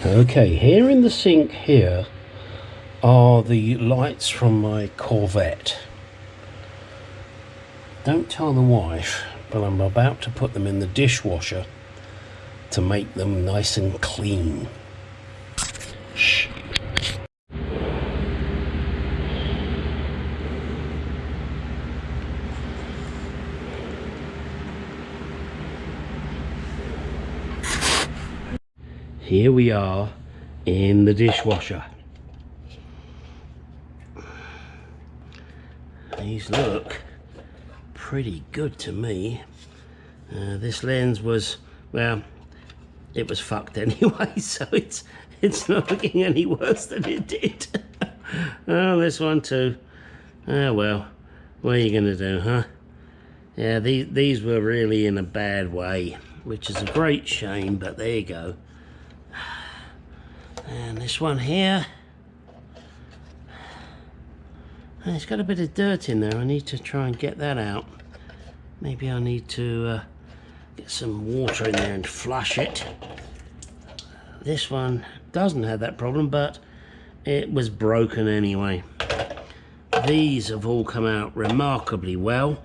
Okay, here in the sink here are the lights from my Corvette. Don't tell the wife, but I'm about to put them in the dishwasher to make them nice and clean. Shh. Here we are in the dishwasher. These look pretty good to me. This lens was, well, it was fucked anyway, so it's not looking any worse than it did. Oh, this one too. Oh well, what are you gonna do, huh? Yeah, these were really in a bad way, which is a great shame, but there you go. And this one here, it's got a bit of dirt in there. I need to try and get that out. Maybe I need to get some water in there and flush it. This one doesn't have that problem, but it was broken anyway. These have all come out remarkably well.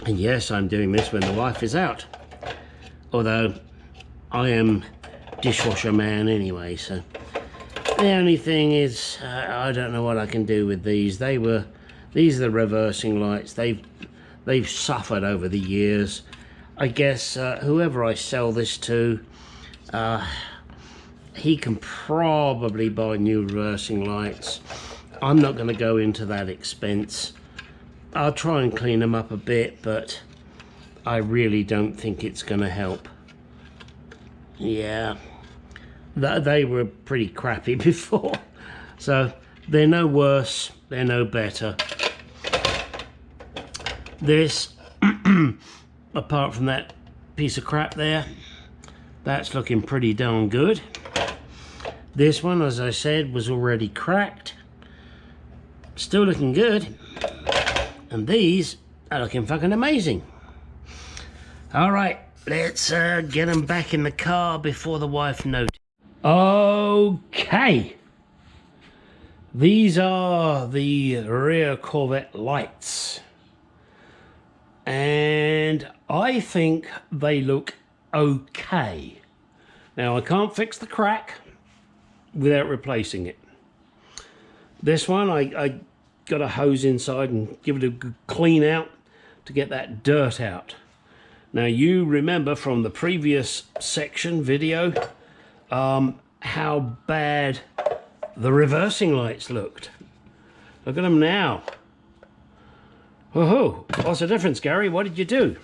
And yes, I'm doing this when the wife is out. Although I am dishwasher man anyway, so the only thing is I don't know what I can do with these. These are the reversing lights. They've suffered over the years. I guess whoever I sell this to, he can probably buy new reversing lights. I'm not going to go into that expense. I'll try and clean them up a bit, but I really don't think it's going to help. Yeah, they were pretty crappy before, so they're no worse, they're no better. This, apart from that piece of crap there, that's looking pretty darn good. This one, as I said, was already cracked, still looking good, and these are looking fucking amazing. All right. Let's get them back in the car before the wife notices. Okay. These are the rear Corvette lights. And I think they look okay. Now, I can't fix the crack without replacing it. This one, I got a hose inside and give it a good clean out to get that dirt out. Now, you remember from the previous section video how bad the reversing lights looked. Look at them now. Whoa, what's the difference, Gary? What did you do?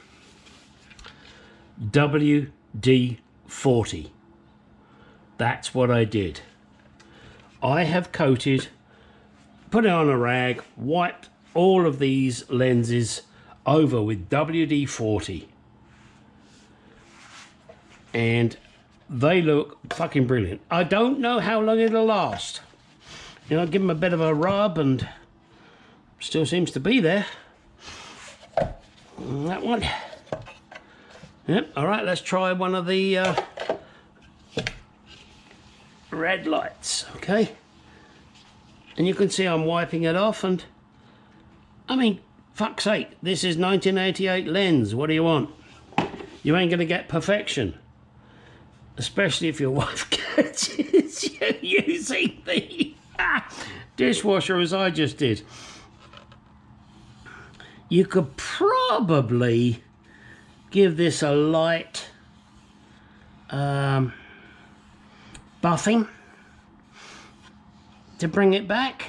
WD-40. That's what I did. I have coated, put it on a rag, wiped all of these lenses over with WD-40. And they look fucking brilliant. I don't know how long it'll last. You know, give them a bit of a rub and still seems to be there. And that one. Yep, all right, let's try one of the red lights, okay? And you can see I'm wiping it off, and I mean, fuck's sake, this is 1988 lens. What do you want? You ain't gonna get perfection. Especially if your wife catches you using the dishwasher as I just did. You could probably give this a light buffing to bring it back.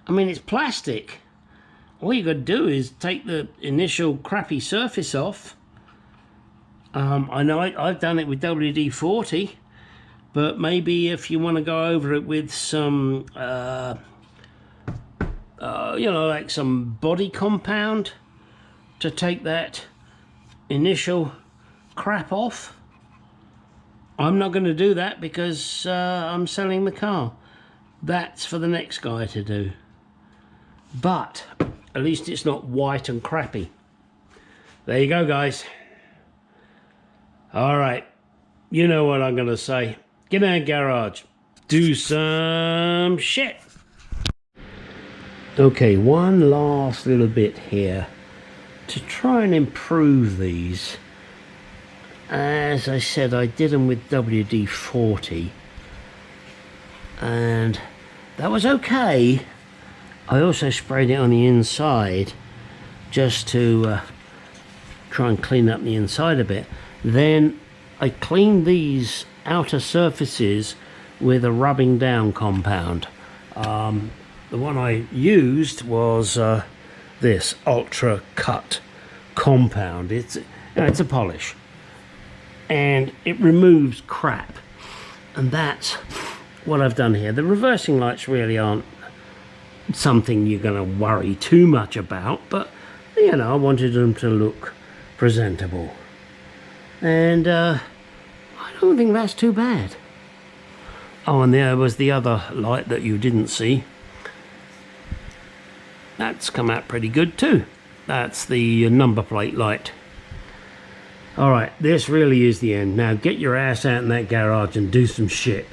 I mean, it's plastic. All you got to do is take the initial crappy surface off. I know I've done it with WD-40, but maybe if you want to go over it with some, you know, like some body compound to take that initial crap off. I'm not going to do that because I'm selling the car. That's for the next guy to do. But at least it's not white and crappy. There you go, guys. All right, you know what I'm gonna say. Get in the garage, do some shit. Okay, one last little bit here to try and improve these. As I said, I did them with WD-40 and that was okay. I also sprayed it on the inside just to try and clean up the inside a bit. Then I cleaned these outer surfaces with a rubbing down compound. The one I used was this Ultra Cut compound. It's a polish and it removes crap, and that's what I've done here. The reversing lights really aren't something you're going to worry too much about, but you know, I wanted them to look presentable, and I don't think that's too bad. Oh, and there was the other light that you didn't see. That's come out pretty good too. That's the number plate light. All right, this really is the end. Now get your ass out in that garage and do some shit.